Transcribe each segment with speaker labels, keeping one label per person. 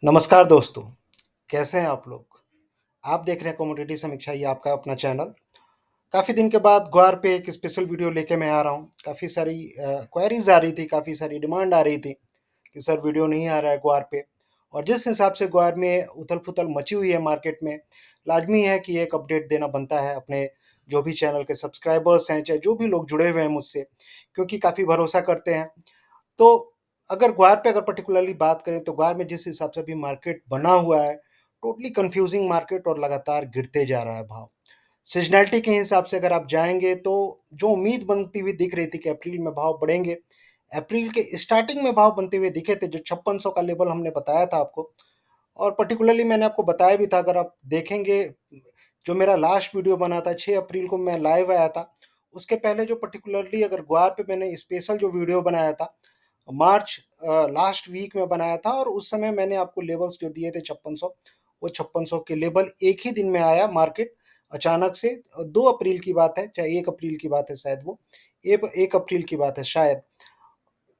Speaker 1: नमस्कार दोस्तों, कैसे हैं आप लोग? आप देख रहे हैं कमोडिटी समीक्षा, ये आपका अपना चैनल। काफ़ी दिन के बाद ग्वार पे एक स्पेशल वीडियो लेके मैं आ रहा हूँ। काफ़ी सारी क्वेरीज़ आ रही थी, काफ़ी सारी डिमांड आ रही थी कि सर वीडियो नहीं आ रहा है ग्वार पे। और जिस हिसाब से ग्वार में उथल-पुथल मची हुई है मार्केट में, लाज़मी है कि एक अपडेट देना बनता है अपने जो भी चैनल के सब्सक्राइबर्स हैं, चाहे जो भी लोग जुड़े हुए हैं मुझसे, क्योंकि काफ़ी भरोसा करते हैं। तो अगर ग्वार पे अगर पर्टिकुलरली बात करें तो ग्वार में जिस हिसाब से अभी मार्केट बना हुआ है, टोटली कन्फ्यूजिंग मार्केट और लगातार गिरते जा रहा है भाव। सीज़नैलिटी के हिसाब से अगर आप जाएँगे तो जो उम्मीद बनती हुई दिख रही थी कि अप्रैल में भाव बढ़ेंगे, अप्रैल के स्टार्टिंग में भाव बनते हुए दिखे थे, जो 5600 का लेवल हमने बताया था आपको। और पर्टिकुलरली मैंने आपको बताया भी था, अगर आप देखेंगे जो मेरा लास्ट वीडियो बना था 6 अप्रैल को मैं लाइव आया था, उसके पहले जो पर्टिकुलरली अगर ग्वार पे मैंने स्पेशल जो वीडियो बनाया था, मार्च लास्ट वीक में बनाया था, और उस समय मैंने आपको लेवल्स जो दिए थे 5600, वो 5600 के लेवल एक ही दिन में आया मार्केट अचानक से। 2 अप्रैल की बात है, चाहे 1 अप्रैल की बात है शायद वो, 1 अप्रैल की बात है शायद।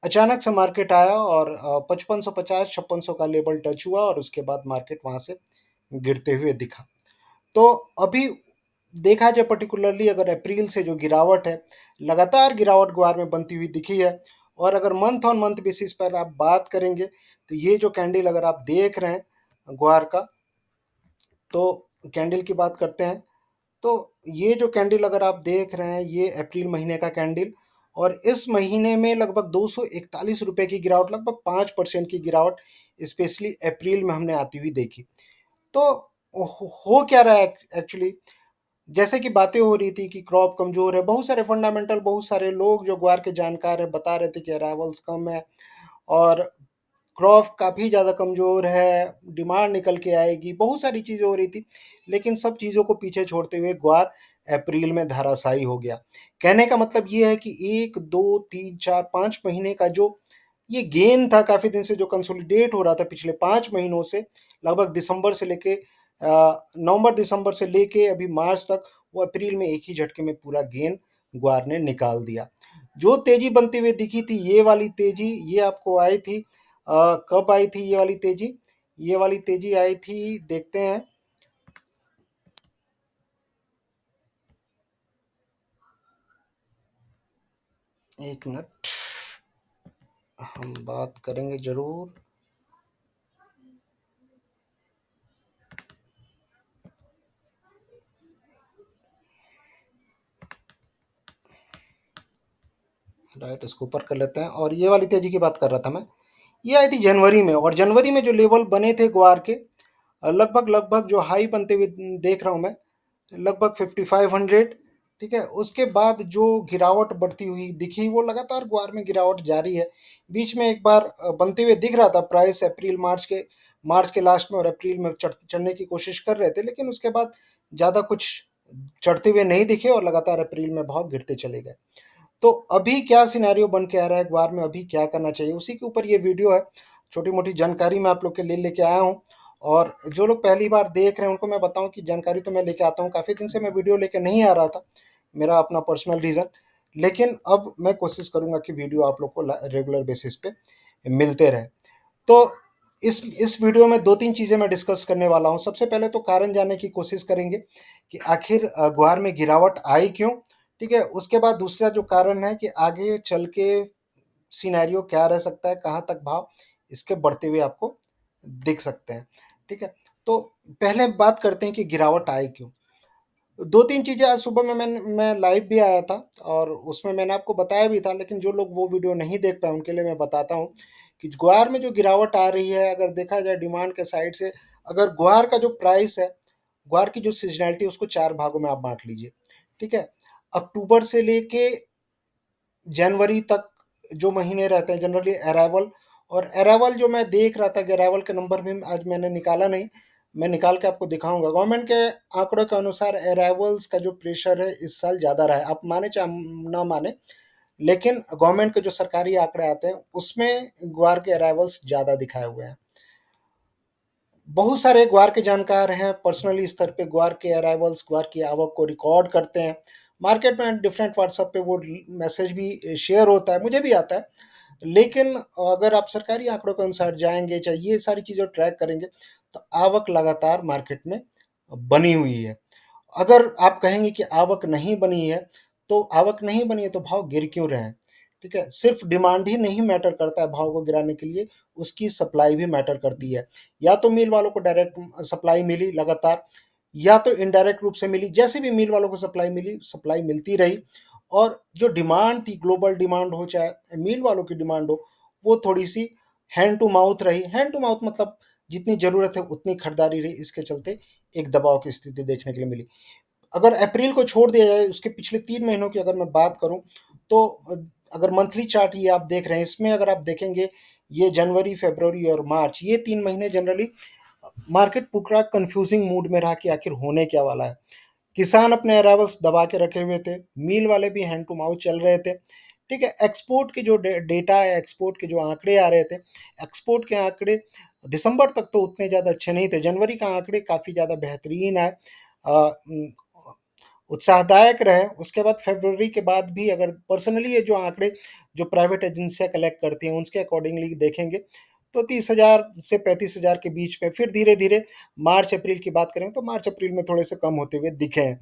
Speaker 1: अचानक से मार्केट आया और 5550 5600 का लेवल टच हुआ और उसके बाद मार्केट वहाँ से गिरते हुए दिखा। तो अभी देखा जाए पर्टिकुलरली अगर अप्रैल से जो गिरावट है, लगातार गिरावट ग्वार में बनती हुई दिखी है। और अगर मंथ ऑन मंथ बेसिस पर आप बात करेंगे तो ये जो कैंडल अगर आप देख रहे हैं ग्वार का, तो कैंडल की बात करते हैं। तो ये जो कैंडल अगर आप देख रहे हैं, ये अप्रैल महीने का कैंडल, और इस महीने में लगभग 241 रुपए की गिरावट, लगभग 5% की गिरावट स्पेशली अप्रैल में हमने आती हुई देखी। तो हो क्या रहा है एक्चुअली, जैसे कि बातें हो रही थी कि क्रॉप कमज़ोर है, बहुत सारे फंडामेंटल, बहुत सारे लोग जो ग्वार के जानकार हैं बता रहे थे कि अराइवल्स कम है और क्रॉप काफ़ी ज़्यादा कमज़ोर है, डिमांड निकल के आएगी, बहुत सारी चीज़ें हो रही थी। लेकिन सब चीज़ों को पीछे छोड़ते हुए ग्वार अप्रैल में धराशायी हो गया। कहने का मतलब ये है कि 1, 2, 3, 4, 5 महीने का जो ये गेन था काफ़ी दिन से, जो कंसोलिडेट हो रहा था पिछले 5 महीनों से, लगभग दिसंबर से लेके नवंबर दिसंबर से लेके अभी मार्च तक, वो अप्रैल में एक ही झटके में पूरा गेन ग्वार ने निकाल दिया। जो तेज़ी बनती हुई दिखी थी, ये वाली तेज़ी ये आपको आई थी, कब आई थी ये वाली तेज़ी? ये वाली तेज़ी आई थी, देखते हैं। एक मिनट, हम बात करेंगे ज़रूर। राइट, इसको ऊपर कर लेते हैं, और ये वाली तेज़ी की बात कर रहा था मैं। ये आई थी जनवरी में, और जनवरी में जो लेवल बने थे ग्वार के, लगभग लगभग जो हाई बनते हुए देख रहा हूँ मैं, लगभग 5500। ठीक है, उसके बाद जो गिरावट बढ़ती हुई दिखी, वो लगातार ग्वार में गिरावट जारी है। बीच में एक बार बनते हुए दिख रहा था प्राइस, अप्रैल मार्च के लास्ट में और अप्रैल में चढ़ने की कोशिश कर रहे थे, लेकिन उसके बाद ज़्यादा कुछ चढ़ते हुए नहीं दिखे और लगातार अप्रैल में भाव गिरते चले गए। तो अभी क्या सिनेरियो बन के आ रहा है ग्वार में, अभी क्या करना चाहिए, उसी के ऊपर ये वीडियो है। छोटी-मोटी जानकारी मैं आप लोग के लिए लेके आया हूँ, और जो लोग पहली बार देख रहे हैं उनको मैं बताऊँ कि जानकारी तो मैं लेके आता हूँ। काफ़ी दिन से मैं वीडियो लेके नहीं आ रहा था, मेरा अपना पर्सनल रीज़न, लेकिन अब मैं कोशिश करूँगा कि वीडियो आप लोग को रेगुलर बेसिस पे मिलते रहे। तो इस वीडियो में 2-3 चीज़ें मैं डिस्कस करने वाला हूँ। सबसे पहले तो कारण जानने की कोशिश करेंगे कि आखिर ग्वार में गिरावट आई क्यों? ठीक है? उसके बाद दूसरा जो कारण है कि आगे चल के सिनेरियो क्या रह सकता है, कहाँ तक भाव इसके बढ़ते हुए आपको दिख सकते हैं। ठीक है? तो पहले बात करते हैं कि गिरावट आई क्यों? 2-3 चीज़ें, आज सुबह में मैं लाइव भी आया था और उसमें मैंने आपको बताया भी था, लेकिन जो लोग वो वीडियो नहीं देख पाए उनके लिए मैं बताता हूँ कि ग्वार में जो गिरावट आ रही है, अगर देखा जाए डिमांड के साइड से, अगर ग्वार का जो प्राइस है, ग्वार की जो सीज़नैलिटी है उसको 4 भागों में आप बाँट लीजिए। ठीक है? अक्टूबर से लेके जनवरी तक जो महीने रहते हैं जनरली अराइवल, और अराइवल जो मैं देख रहा था कि अराइवल के नंबर भी आज मैंने निकाला नहीं, मैं निकाल के आपको दिखाऊंगा। गवर्नमेंट के आंकड़ों के अनुसार अराइवल्स का जो प्रेशर है इस साल ज़्यादा रहा है, आप माने चाहे ना माने, लेकिन गवर्नमेंट के जो सरकारी आंकड़े आते हैं उसमें ग्वार के अराइवल्स ज़्यादा दिखाए हुए हैं। बहुत सारे ग्वार के जानकार हैं, पर्सनली स्तर पे ग्वार के अराइवल्स, ग्वार की आवक को रिकॉर्ड करते हैं। मार्केट में डिफरेंट व्हाट्सएप पे वो मैसेज भी शेयर होता है, मुझे भी आता है। लेकिन अगर आप सरकारी आंकड़ों के अनुसार जाएँगे, चाहे ये सारी चीज़ें ट्रैक करेंगे, तो आवक लगातार मार्केट में बनी हुई है। अगर आप कहेंगे कि आवक नहीं बनी है, तो आवक नहीं बनी है तो भाव गिर क्यों रहे हैं? ठीक है? सिर्फ़ डिमांड ही नहीं मैटर करता है भाव को गिराने के लिए, उसकी सप्लाई भी मैटर करती है। या तो मिल वालों को डायरेक्ट सप्लाई मिली लगातार, या तो इनडायरेक्ट रूप से मिली। जैसे भी मिल वालों को सप्लाई मिली, सप्लाई मिलती रही, और जो डिमांड थी, ग्लोबल डिमांड हो चाहे मिल वालों की डिमांड हो, वो थोड़ी-सी हैंड टू माउथ रही। हैंड टू माउथ मतलब जितनी ज़रूरत है उतनी खरीदारी रही, इसके चलते एक दबाव की स्थिति देखने के लिए मिली। अगर अप्रैल को छोड़ दिया जाए, उसके पिछले 3 महीनों की अगर मैं बात करूँ, तो अगर मंथली चार्ट ये आप देख रहे हैं, इसमें अगर आप देखेंगे, ये जनवरी, फ़रवरी और मार्च, ये 3 महीने जनरली मार्केट पूरा कन्फ्यूज़िंग मूड में रहा कि आखिर होने क्या वाला है। किसान अपने अरावल्स दबा के रखे हुए थे, मील वाले भी हैंड टू माउथ चल रहे थे, ठीक है? एक्सपोर्ट के जो डेटा है, एक्सपोर्ट के जो आंकड़े आ रहे थे, एक्सपोर्ट के आंकड़े दिसंबर तक तो उतने ज़्यादा अच्छे नहीं थे। जनवरी का आंकड़े काफ़ी ज़्यादा बेहतरीन आए, अ, उम, उत्साहदायक रहे। उसके बाद फरवरी के बाद भी अगर पर्सनली ये जो आंकड़े जो प्राइवेट एजेंसियाँ कलेक्ट करती हैं, उसके अकॉर्डिंगली देखेंगे, तो 30,000 से 35,000 के बीच में, फिर धीरे-धीरे मार्च अप्रैल की बात करें तो मार्च अप्रैल में थोड़े से कम होते हुए दिखे हैं।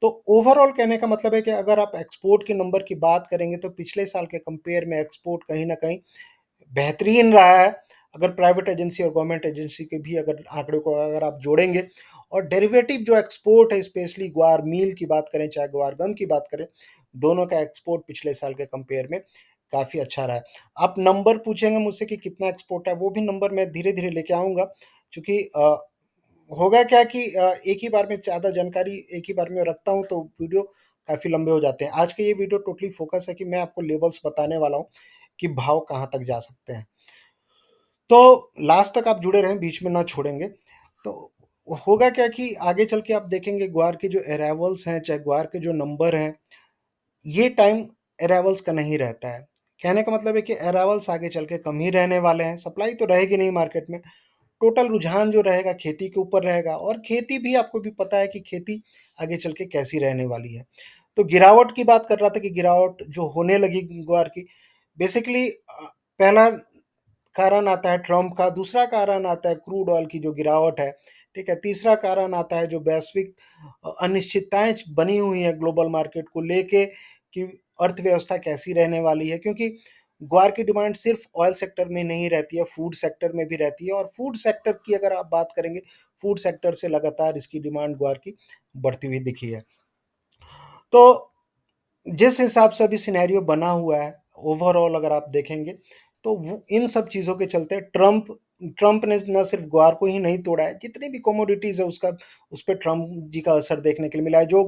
Speaker 1: तो ओवरऑल कहने का मतलब है कि अगर आप एक्सपोर्ट के नंबर की बात करेंगे, तो पिछले साल के कंपेयर में एक्सपोर्ट कहीं न कहीं बेहतरीन रहा है। अगर प्राइवेट एजेंसी और गवर्नमेंट एजेंसी के भी अगर आंकड़ों को अगर आप जोड़ेंगे, और डेरिवेटिव जो एक्सपोर्ट है, स्पेशली ग्वार मील की बात करें, चाहे ग्वार गम की बात करें, दोनों का एक्सपोर्ट पिछले साल के कंपेयर में काफ़ी अच्छा रहा है। आप नंबर पूछेंगे मुझसे कि कितना एक्सपोर्ट है, वो भी नंबर मैं धीरे-धीरे लेके आऊँगा, क्योंकि होगा क्या कि एक ही बार में ज़्यादा जानकारी एक ही बार में रखता हूँ, तो वीडियो काफ़ी लंबे हो जाते हैं। आज का ये वीडियो टोटली फ़ोकस है कि मैं आपको लेवल्स बताने वाला हूँ कि भाव कहाँ तक जा सकते हैं। तो लास्ट तक आप जुड़े रहें, बीच में ना छोड़ेंगे। तो होगा क्या कि आगे चल के आप देखेंगे, ग्वार के जो अराइवल्स हैं, चाहे ग्वार के जो नंबर हैं, ये टाइम अराइवल्स का नहीं रहता है। कहने का मतलब है कि अराइवल्स आगे चल के कम ही रहने वाले हैं, सप्लाई तो रहेगी नहीं मार्केट में। टोटल रुझान जो रहेगा खेती के ऊपर रहेगा, और खेती भी आपको भी पता है कि खेती आगे चल के कैसी रहने वाली है। तो गिरावट की बात कर रहा था कि गिरावट जो होने लगी ग्वार की, बेसिकली पहला कारण आता है ट्रम्प का, दूसरा कारण आता है क्रूड ऑयल की जो गिरावट है, ठीक है? तीसरा कारण आता है जो वैश्विक अनिश्चितताएँ बनी हुई हैं ग्लोबल मार्केट को लेके, कि अर्थव्यवस्था कैसी रहने वाली है, क्योंकि ग्वार की डिमांड सिर्फ़ ऑयल सेक्टर में नहीं रहती है, फूड सेक्टर में भी रहती है, और फूड सेक्टर की अगर आप बात करेंगे, फूड सेक्टर से लगातार इसकी डिमांड ग्वार की बढ़ती हुई दिखी है। तो जिस हिसाब से अभी सिनेरियो बना हुआ है, ओवरऑल अगर आप देखेंगे, तो वो इन सब चीज़ों के चलते ट्रम्प ने ना सिर्फ़ ग्वार को ही नहीं तोड़ा है, जितनी भी कमोडिटीज़ है उसका, उस पे ट्रम्प जी का असर देखने के लिए मिला है। जो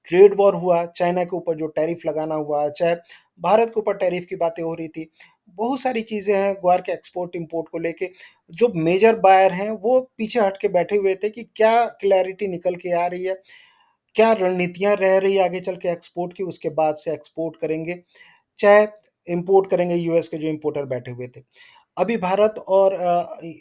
Speaker 1: ट्रेड वॉर हुआ, चाइना के ऊपर जो टैरिफ लगाना हुआ, चाहे भारत के ऊपर टैरिफ की बातें हो रही थी, बहुत सारी चीज़ें हैं ग्वार के एक्सपोर्ट-इम्पोर्ट को लेके। जो मेजर बायर हैं, वो पीछे हट के बैठे हुए थे कि क्या क्लैरिटी निकल के आ रही है, क्या रणनीतियाँ रह रही है आगे चल के एक्सपोर्ट की, उसके बाद से एक्सपोर्ट करेंगे, चाहे इम्पोर्ट करेंगे, यूएस के जो इम्पोर्टर बैठे हुए थे। अभी भारत और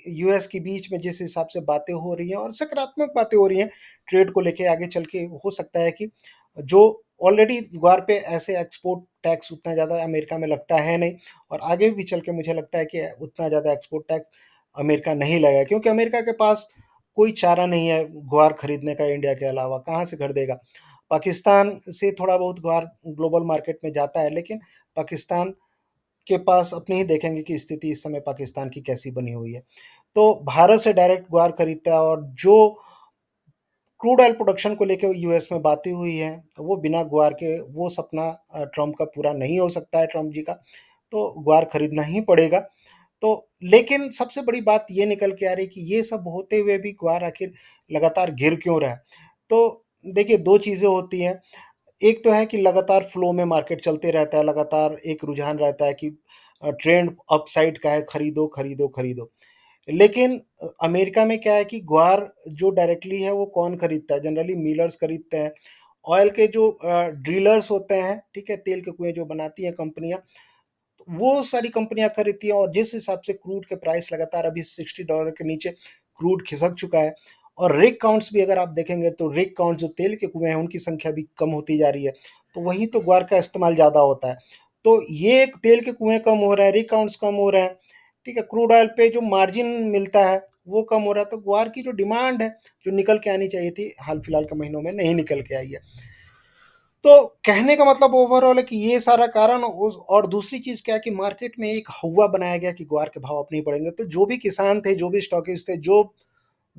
Speaker 1: यूएस के बीच में जिस हिसाब से बातें हो रही हैं, और सकारात्मक बातें हो रही हैं ट्रेड को लेके, आगे चल के हो सकता है कि जो ऑलरेडी ग्वार पे ऐसे एक्सपोर्ट टैक्स उतना ज़्यादा अमेरिका में लगता है नहीं, और आगे भी चल के मुझे लगता है कि उतना ज़्यादा एक्सपोर्ट टैक्स अमेरिका नहीं लगेगा, क्योंकि अमेरिका के पास कोई चारा नहीं है ग्वार खरीदने का इंडिया के अलावा, कहाँ से खरीदेगा? पाकिस्तान से थोड़ा बहुत ग्वार ग्लोबल मार्केट में जाता है, लेकिन पाकिस्तान के पास अपनी ही देखेंगे कि स्थिति इस समय पाकिस्तान की कैसी बनी हुई है। तो भारत से डायरेक्ट ग्वार खरीदता है, और जो क्रूड ऑयल प्रोडक्शन को लेके यूएस में बातें हुई हैं, वो बिना ग्वार के वो सपना ट्रम्प का पूरा नहीं हो सकता है, ट्रम्प जी का, तो ग्वार खरीदना ही पड़ेगा। तो लेकिन सबसे बड़ी बात ये निकल के आ रही है कि ये सब होते हुए भी ग्वार आखिर लगातार गिर क्यों रहा है? तो देखिए, 2 चीज़ें होती हैं। एक तो है कि लगातार फ्लो में मार्केट चलते रहता है, लगातार एक रुझान रहता है कि ट्रेंड अपसाइड का है, खरीदो, खरीदो, खरीदो। लेकिन अमेरिका में क्या है कि ग्वार जो डायरेक्टली है वो कौन खरीदता है? जनरली मिलर्स खरीदते हैं। ऑयल के जो ड्रिलर्स होते हैं, ठीक है? तेल के कुएँ जो बनाती हैं कंपनियाँ, वो सारी कंपनियाँ खरीदती हैं, और जिस हिसाब से क्रूड के प्राइस लगातार अभी $60 के नीचे क्रूड खिसक चुका है, और रिग काउंट्स भी अगर आप देखेंगे, तो रिग काउंट जो तेल के कुएँ हैं उनकी संख्या भी कम होती जा रही है। तो वहीं तो ग्वार का इस्तेमाल ज़्यादा होता है। तो ये तेल के कुएँ कम हो रहे हैं, रिग काउंट्स कम हो रहे हैं, ठीक है? क्रूड ऑयल पे जो मार्जिन मिलता है, वो कम हो रहा है, तो ग्वार की जो डिमांड है, जो निकल के आनी चाहिए थी, हाल-फिलहाल के महीनों में नहीं निकल के आई है। तो कहने का मतलब ओवरऑल है कि ये सारा कारण उस और दूसरी चीज़ क्या है कि मार्केट में एक हौवा बनाया गया कि ग्वार के भाव अब नहीं बढ़ेंगे। तो जो भी किसान थे, जो भी स्टॉकिस्ट थे, जो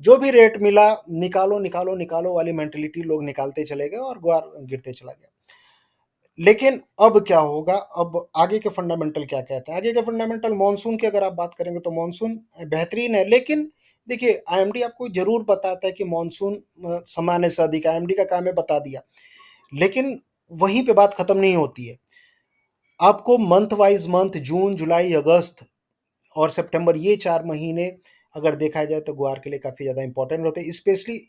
Speaker 1: जो भी रेट मिला, निकालो, निकालो, निकालो वाली मेंटालिटी लोग निकालते चले गए और ग्वार गिरते चला गया। लेकिन अब क्या होगा? अब आगे के फंडामेंटल क्या कहते हैं? आगे के फंडामेंटल मानसून की अगर आप बात करेंगे तो मानसून बेहतरीन है, लेकिन देखिए आईएमडी आपको ज़रूर बताता है कि मानसून सामान्य से अधिक है, आईएमडी का काम है बता दिया। लेकिन वहीं पे बात खत्म नहीं होती है। आपको मंथ वाइज़ मंथ जून, जुलाई, अगस्त और सितंबर ये 4 महीने अगर देखा जाए तो ग्वार के लिए काफ़ी ज़्यादा इम्पोर्टेंट होते हैं, स्पेशली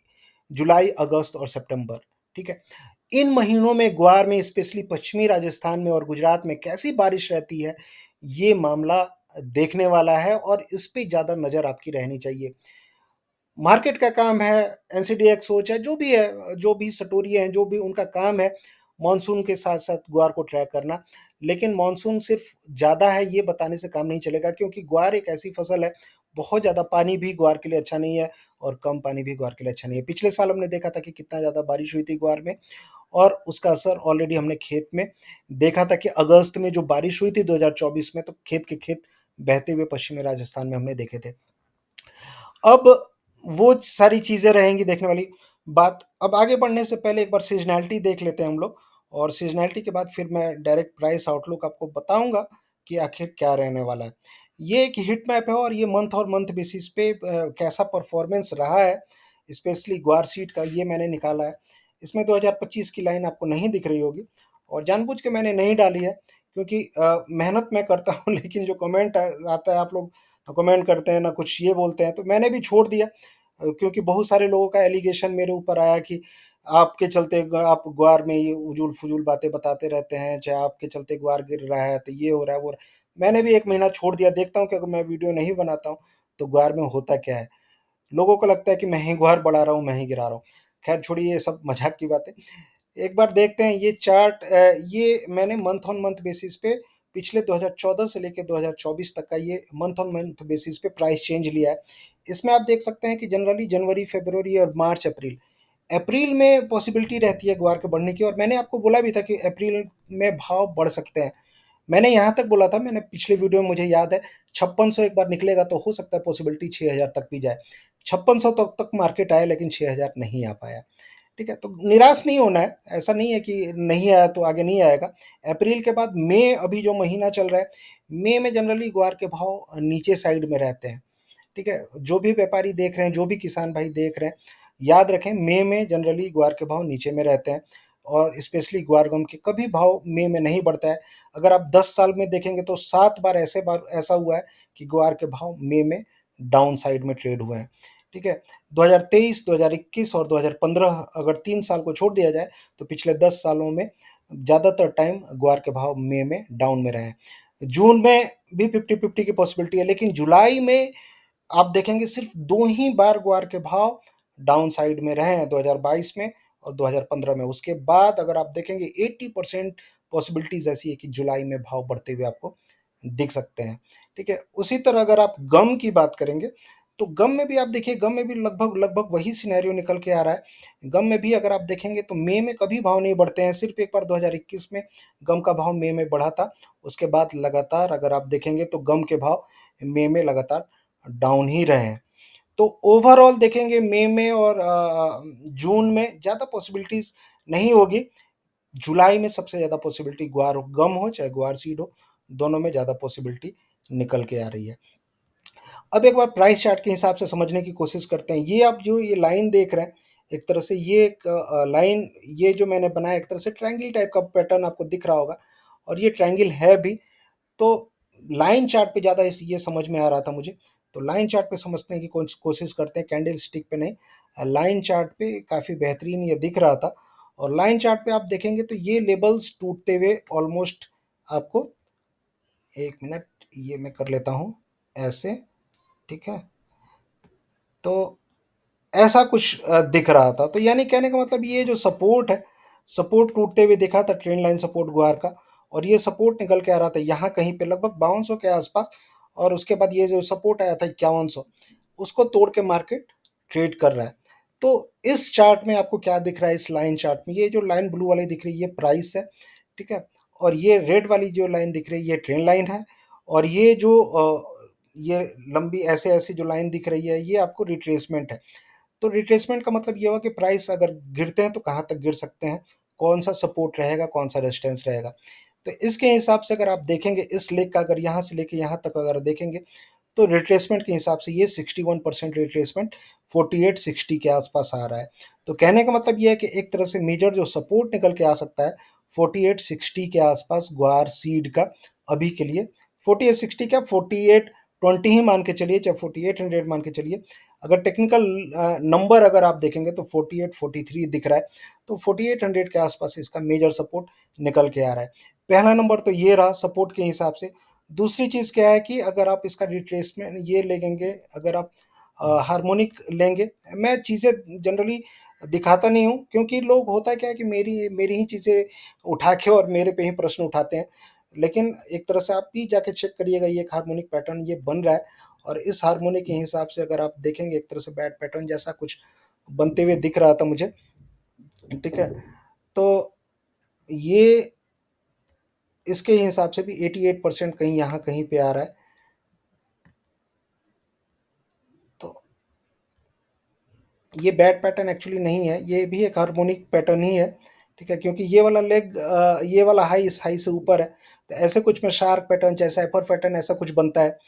Speaker 1: जुलाई, अगस्त और सितंबर, ठीक है? इन महीनों में ग्वार में स्पेशली पश्चिमी राजस्थान में और गुजरात में कैसी बारिश रहती है, ये मामला देखने वाला है और इस पे ज़्यादा नज़र आपकी रहनी चाहिए। मार्केट का काम है, एनसीडीएक्स सोच है, जो भी है, जो भी सटोरिये हैं, जो भी उनका काम है, मानसून के साथ-साथ ग्वार को ट्रैक करना। लेकिन मानसून सिर्फ़ ज़्यादा है ये बताने से काम नहीं चलेगा क्योंकि ग्वार एक ऐसी फ़सल है, बहुत ज़्यादा पानी भी ग्वार के लिए अच्छा नहीं है और कम पानी भी ग्वार के लिए अच्छा नहीं है। पिछले साल हमने देखा था कि कितना ज़्यादा बारिश हुई थी ग्वार में और उसका असर ऑलरेडी हमने खेत में देखा था कि अगस्त में जो बारिश हुई थी 2024 में, तो खेत के खेत बहते हुए पश्चिमी राजस्थान में हमने देखे थे। अब वो सारी चीज़ें रहेंगी देखने वाली बात। अब आगे बढ़ने से पहले एक बार सीज़नैलिटी देख लेते हैं हम लोग और सीज़नैलिटी के बाद फिर मैं डायरेक्ट प्राइस आउटलुक आपको बताऊँगा कि आखिर क्या रहने वाला है। ये एक हीट मैप है और ये मंथ और मंथ बेसिस पे कैसा परफ़ॉर्मेंस रहा है, स्पेशली ग्वार सीड का ये मैंने निकाला है। इसमें 2025 की लाइन आपको नहीं दिख रही होगी और जानबूझ के मैंने नहीं डाली है क्योंकि मेहनत मैं करता हूँ लेकिन जो कमेंट आता है आप लोग कमेंट करते हैं, ना कुछ ये बोलते हैं, तो मैंने भी छोड़ दिया क्योंकि बहुत सारे लोगों का एलिगेशन मेरे ऊपर आया कि आपके चलते आप ग्वार में ये उजूल-फुजूल बातें बताते रहते हैं, चाहे आपके चलते ग्वार गिर रहा है, तो ये हो रहा है, वो हो रहा है। मैंने भी 1 महीना छोड़ दिया, देखता हूँ कि अगर मैं वीडियो नहीं बनाता हूँ, तो ग्वार में होता क्या है। लोगों को लगता है कि मैं ही ग्वार बढ़ा रहा हूँ, मैं ही गिरा रहा हूँ। खैर छोड़िए ये सब मज़ाक की बातें। एक बार देखते हैं ये चार्ट ये मैंने मंथ ऑन मंथ बेसिस पे पिछले 2014 से लेके 2024 तक का ये मंथ ऑन मंथ बेसिस पे प्राइस चेंज लिया है। इसमें आप देख सकते हैं कि जनरली जनवरी, फ़रवरी और मार्च, अप्रैल अप्रैल में पॉसिबिलिटी रहती है ग्वार के बढ़ने की और मैंने आपको बोला भी था कि अप्रैल में भाव बढ़ सकते हैं। मैंने यहाँ तक बोला था, मैंने पिछले वीडियो में मुझे याद है 5600 एक बार निकलेगा तो हो सकता है पॉसिबिलिटी 6000 तक भी जाए। 5600 तक मार्केट आया लेकिन 6000 नहीं आ पाया। ठीक है? तो निराश नहीं होना है, ऐसा नहीं है कि नहीं आया तो आगे नहीं आएगा। अप्रैल के बाद मई अभी जो महीना चल रहा है, मई में जनरली ग्वार के भाव नीचे साइड में रहते हैं। ठीक है? जो भी व्यापारी देख रहे हैं, जो भी किसान भाई देख रहे हैं, याद रखें मई में जनरली ग्वार के भाव नीचे में रहते हैं और स्पेशली ग्वार गम के कभी भाव मई में नहीं बढ़ता है। अगर आप 10 साल में देखेंगे तो 7 बार ऐसा हुआ है कि ग्वार के भाव मई में डाउन साइड में ट्रेड हुए हैं। ठीक है? 2023, 2021 और 2015 अगर 3 साल को छोड़ दिया जाए, तो पिछले 10 सालों में ज़्यादातर टाइम ग्वार के भाव मई में डाउन में रहे हैं। जून में भी 50-50 की पॉसिबिलिटी है, लेकिन जुलाई में आप देखेंगे सिर्फ 2 ही बार ग्वार के भाव डाउन साइड में रहे हैं 2022 में और 2015 में। उसके बाद अगर आप देखेंगे 80% पॉसिबिलिटीज़ ऐसी है कि जुलाई में भाव बढ़ते हुए आपको दिख सकते हैं। ठीक है? उसी तरह अगर आप गम की बात करेंगे, तो गम में भी आप देखिए गम में भी लगभग वही सिनेरियो निकल के आ रहा है। गम में भी अगर आप देखेंगे तो मई में कभी भाव नहीं बढ़ते हैं, सिर्फ एक बार 2021 में गम का भाव मई में बढ़ा था। उसके बाद लगातार अगर आप देखेंगे तो गम के भाव मई में लगातार डाउन ही रहे हैं। तो ओवरऑल देखेंगे मई में और जून में ज़्यादा पॉसिबिलिटीज़ नहीं होगी। जुलाई में सबसे ज़्यादा पॉसिबिलिटी ग्वार गम हो चाहे ग्वार सीड हो, दोनों में ज़्यादा पॉसिबिलिटी निकल के आ रही है। अब एक बार प्राइस चार्ट के हिसाब से समझने की कोशिश करते हैं। ये आप जो ये लाइन देख रहे हैं, एक तरह से ये एक लाइन ये जो मैंने बनाया एक तरह से ट्रायंगल टाइप का पैटर्न आपको दिख रहा होगा और ये ट्रायंगल है भी। तो लाइन चार्ट पे ज़्यादा इस ये समझ में आ रहा था मुझे। तो लाइन चार्ट पे समझने की कोशिश करते हैं, कैंडल स्टिक पे नहीं। लाइन चार्ट पे काफ़ी बेहतरीन ये दिख रहा था और लाइन चार्ट पे आप देखेंगे तो ये लेवल्स टूटते हुए ऑलमोस्ट आपको 1 मिनट ये मैं कर लेता हूँ ऐसे, ठीक है? तो ऐसा कुछ दिख रहा था। तो यानी कहने का मतलब ये जो सपोर्ट है, सपोर्ट टूटते हुए दिखा था ट्रेंड लाइन सपोर्ट ग्वार का और ये सपोर्ट निकल के आ रहा था यहाँ कहीं पे लगभग 5200 के आसपास, और उसके बाद ये जो सपोर्ट आया था 5100, उसको तोड़ के मार्केट ट्रेड कर रहा है। तो इस चार्ट में आपको क्या दिख रहा है, इस लाइन चार्ट में ये जो लाइन ब्लू वाली दिख रही है ये प्राइस है, ठीक है, और ये रेड वाली जो लाइन दिख रही है ये ट्रेंड लाइन है, और ये जो ये लंबी ऐसे ऐसी जो लाइन दिख रही है ये आपको रिट्रेसमेंट है। तो रिट्रेसमेंट का मतलब ये हुआ कि प्राइस अगर गिरते हैं तो कहाँ तक गिर सकते हैं, कौन सा सपोर्ट रहेगा, कौन सा रेजिस्टेंस रहेगा। तो इसके हिसाब से अगर आप देखेंगे इस लेग का, अगर यहाँ से लेके यहाँ तक अगर देखेंगे तो रिट्रेसमेंट के हिसाब से ये 61% रिट्रेसमेंट 4860 के आसपास आ रहा है। तो कहने का मतलब ये है कि एक तरह से मेजर जो सपोर्ट निकल के आ सकता है 4860 के आसपास ग्वार सीड का अभी के लिए। 4860 क्या, 4820 ही मान के चलिए, चाहे 4800 मान के चलिए। अगर टेक्निकल नंबर अगर आप देखेंगे तो 4843 दिख रहा है, तो 4800 के आसपास इसका मेजर सपोर्ट निकल के आ रहा है। पहला नंबर तो ये रहा सपोर्ट के हिसाब से। दूसरी चीज़ क्या है कि अगर आप इसका रिट्रेसमेंट ये लेंगे, अगर आप हार्मोनिक लेंगे, मैं चीज़ें जनरली दिखाता नहीं हूँ क्योंकि लोग, होता क्या है कि मेरी मेरी ही चीज़ें उठा के और मेरे पे ही प्रश्न उठाते हैं। लेकिन एक तरह से आप भी जाके चेक करिएगा, ये एक हार्मोनिक पैटर्न ये बन रहा है, और इस हार्मोनिक के हिसाब से अगर आप देखेंगे एक तरह से बैट पैटर्न जैसा कुछ बनते हुए दिख रहा था मुझे, ठीक है। तो ये इसके हिसाब से भी 88% कहीं यहाँ कहीं पे आ रहा है। तो ये बैड पैटर्न एक्चुअली नहीं है, ये भी एक हार्मोनिक पैटर्न ही है, ठीक है, क्योंकि ये वाला लेग ये वाला हाई इस हाई से ऊपर है, तो ऐसे कुछ में शार्क पैटर्न जैसा एपर पैटर्न ऐसा कुछ बनता है।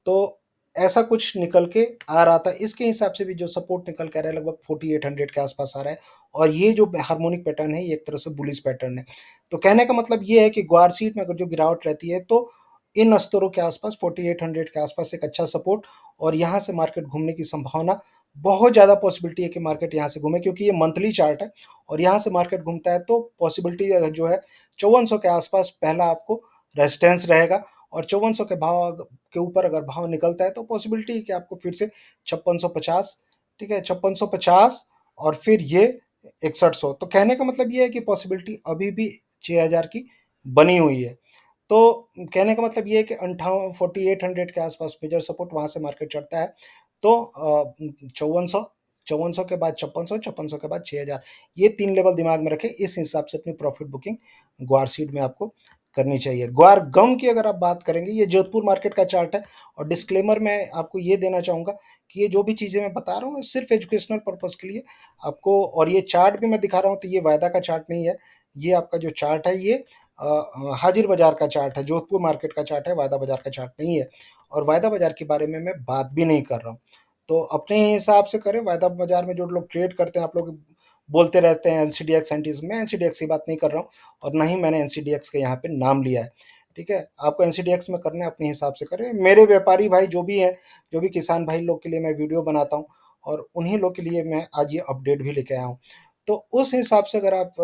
Speaker 1: तो ऐसा कुछ निकल के आ रहा था, इसके हिसाब से भी जो सपोर्ट निकल के आ रहा है लगभग 4800 के आसपास आ रहा है, और ये जो हार्मोनिक पैटर्न है ये एक तरह से बुलिश पैटर्न है। तो कहने का मतलब ये है कि ग्वार सीट में अगर जो गिरावट रहती है तो इन स्तरों के आसपास 4800 के आसपास एक अच्छा सपोर्ट, और यहाँ से मार्केट घूमने की संभावना बहुत ज़्यादा पॉसिबिलिटी है कि मार्केट यहाँ से घूमे, क्योंकि ये मंथली चार्ट है और यहाँ से मार्केट घूमता है तो पॉसिबिलिटी जो है 5400 के आसपास पहला आपको रेजिस्टेंस रहेगा, और 5400 के भाव के ऊपर अगर भाव निकलता है तो पॉसिबिलिटी है कि आपको फिर से 5650, ठीक है, 5650, और फिर ये 6100। तो कहने का मतलब ये है कि पॉसिबिलिटी अभी भी 6000 की बनी हुई है। तो कहने का मतलब ये है कि 4800 के आसपास मेजर सपोर्ट, वहाँ से मार्केट चढ़ता है तो 5400, 5400 के बाद 5600, 5600 के बाद 6000, ये 3 लेवल दिमाग में रखें। इस हिसाब से अपनी प्रॉफिट बुकिंग ग्वार सीड में आपको करनी चाहिए। ग्वार गम की अगर आप बात करेंगे, ये जोधपुर मार्केट का चार्ट है, और डिस्क्लेमर मैं आपको ये देना चाहूँगा कि ये जो भी चीज़ें मैं बता रहा हूँ सिर्फ एजुकेशनल पर्पज़ के लिए आपको, और ये चार्ट भी मैं दिखा रहा हूँ तो ये वायदा का चार्ट नहीं है। ये आपका जो चार्ट है ये हाजिर बाजार का चार्ट है, जोधपुर मार्केट का चार्ट है, वायदा बाजार का चार्ट नहीं है, और वायदा बाजार के बारे में मैं बात भी नहीं कर रहा हूँ। तो अपने ही हिसाब से करें। वायदा बाजार में जो लोग ट्रेड करते हैं, आप लोग बोलते रहते हैं एनसीडीएक्स एंटीज, मैं एनसीडीएक्स की बात नहीं कर रहा हूँ, और ना ही मैंने एनसीडीएक्स के यहाँ पे नाम लिया है, ठीक है। आपको एनसीडीएक्स में करना है अपने हिसाब से करें। मेरे व्यापारी भाई जो भी हैं, जो भी किसान भाई लोग के लिए मैं वीडियो बनाता हूँ, और उन्हीं लोग के लिए मैं आज ये अपडेट भी लेके आया हूँ। तो उस हिसाब से अगर आप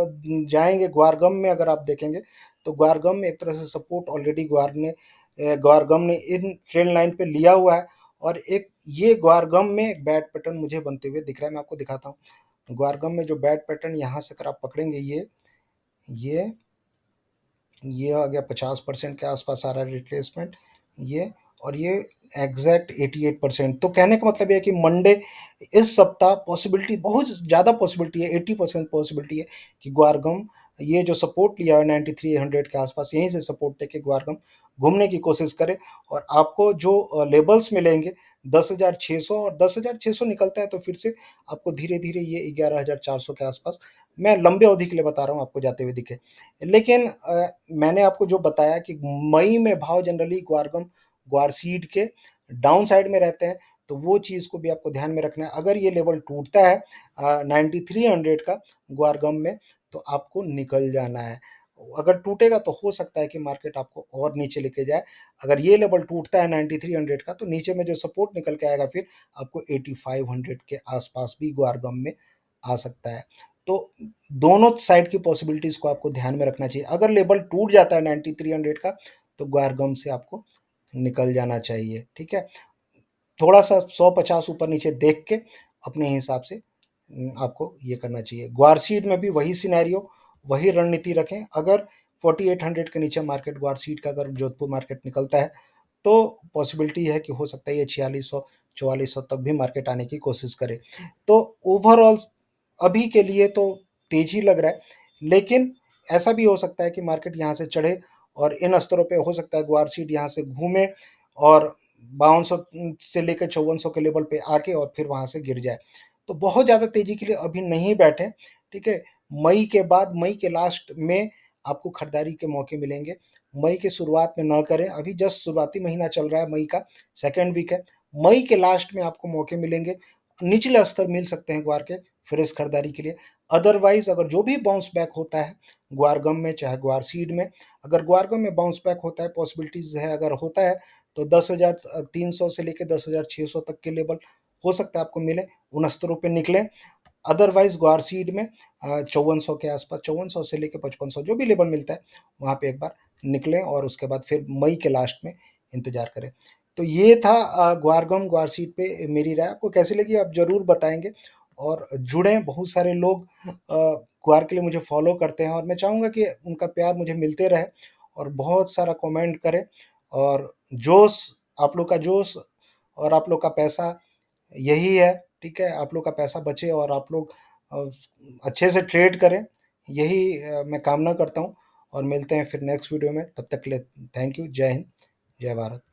Speaker 1: जाएंगे ग्वारगम में, अगर आप देखेंगे तो ग्वारगम में एक तरह से सपोर्ट ऑलरेडी ग्वारगम ने इन ट्रेंड लाइन पे लिया हुआ है, और एक ये ग्वारगम में एक बैड पैटर्न मुझे बनते हुए दिख रहा है, मैं आपको दिखाता हूँ। ग्वारगम में जो बैड पैटर्न यहाँ से अगर आप पकड़ेंगे, ये ये आ गया 50% के आसपास आ रहा है रिट्रेसमेंट, ये, और ये एग्जैक्ट 88%। तो कहने का मतलब ये है कि मंडे इस सप्ताह पॉसिबिलिटी, बहुत ज़्यादा पॉसिबिलिटी है, 80% पॉसिबिलिटी है कि ग्वारगम ये जो सपोर्ट लिया है 9300 के आसपास, यहीं से सपोर्ट लेके ग्वारगम घूमने की कोशिश करे, और आपको जो लेवल्स मिलेंगे 10,600, और 10,600 निकलता है तो फिर से आपको धीरे धीरे ये 11,400 के आसपास, मैं लंबे अवधि के लिए बता रहा हूँ, आपको जाते हुए दिखे। लेकिन मैंने आपको जो बताया कि मई में भाव जनरली ग्वार सीड के डाउन साइड में रहते हैं, तो वो चीज़ को भी आपको ध्यान में रखना है। अगर ये लेवल टूटता है 9300 का ग्वारगम में, तो आपको निकल जाना है। अगर टूटेगा तो हो सकता है कि मार्केट आपको और नीचे लेके जाए। अगर ये लेवल टूटता है 9300 का, तो नीचे में जो सपोर्ट निकल के आएगा फिर आपको 8500 के आसपास भी ग्वारगम में आ सकता है। तो दोनों साइड की पॉसिबिलिटीज़ को आपको ध्यान में रखना चाहिए। अगर लेवल टूट जाता है 9300 का, तो ग्वारगम से आपको निकल जाना चाहिए, ठीक है। थोड़ा सा 100-50 ऊपर नीचे देख के अपने हिसाब से आपको ये करना चाहिए। ग्वार सीड में भी वही सिनेरियो, वही रणनीति रखें। अगर 4800 के नीचे मार्केट ग्वार सीड का अगर जोधपुर मार्केट निकलता है तो पॉसिबिलिटी है कि हो सकता है ये 4600 4400 तक भी मार्केट आने की कोशिश करे। तो ओवरऑल अभी के लिए तो तेजी लग रहा है, लेकिन ऐसा भी हो सकता है कि मार्केट यहाँ से चढ़े और इन स्तरों पे हो सकता है ग्वार सीड यहाँ से घूमे और 5200 से लेकर 5400 के लेवल पे आके और फिर वहाँ से गिर जाए। तो बहुत ज़्यादा तेजी के लिए अभी नहीं बैठे, ठीक है। मई के बाद, मई के लास्ट में आपको खरीदारी के मौके मिलेंगे। मई के शुरुआत में ना करें, अभी जस्ट शुरुआती महीना चल रहा है, मई का सेकेंड वीक है। मई के लास्ट में आपको मौके मिलेंगे, निचले स्तर मिल सकते हैं ग्वार के फ्रेश खरीदारी के लिए। अदरवाइज अगर जो भी बाउंस बैक होता है ग्वार गम में चाहे ग्वार सीड में, अगर ग्वार गम में बाउंस बैक होता है, पॉसिबिलिटीज है अगर होता है तो 10,300 से लेकर 10,600 तक के लेवल हो सकता है आपको मिले, उन स्तरों पे निकले। अदरवाइज ग्वार सीड में 5400 के आसपास, 5400 से लेकर 5500 जो भी लेवल मिलता है वहाँ पे एक बार निकलें और उसके बाद फिर मई के लास्ट में इंतजार करें। तो ये था ग्वारगम ग्वार सीड पे मेरी राय। आपको कैसी लगी आप जरूर बताएंगे और जुड़ें। बहुत सारे लोग ग्वार के लिए मुझे फॉलो करते हैं और मैं चाहूँगा कि उनका प्यार मुझे मिलते रहे और बहुत सारा कमेंट करें और जोश, आप लोग का जोश और आप लोग का पैसा यही है, ठीक है। आप लोग का पैसा बचे और आप लोग अ, अच्छे से ट्रेड करें, यही मैं कामना करता हूँ और मिलते हैं फिर नेक्स्ट वीडियो में। तब तक के लिए थैंक यू। जय हिंद, जय भारत।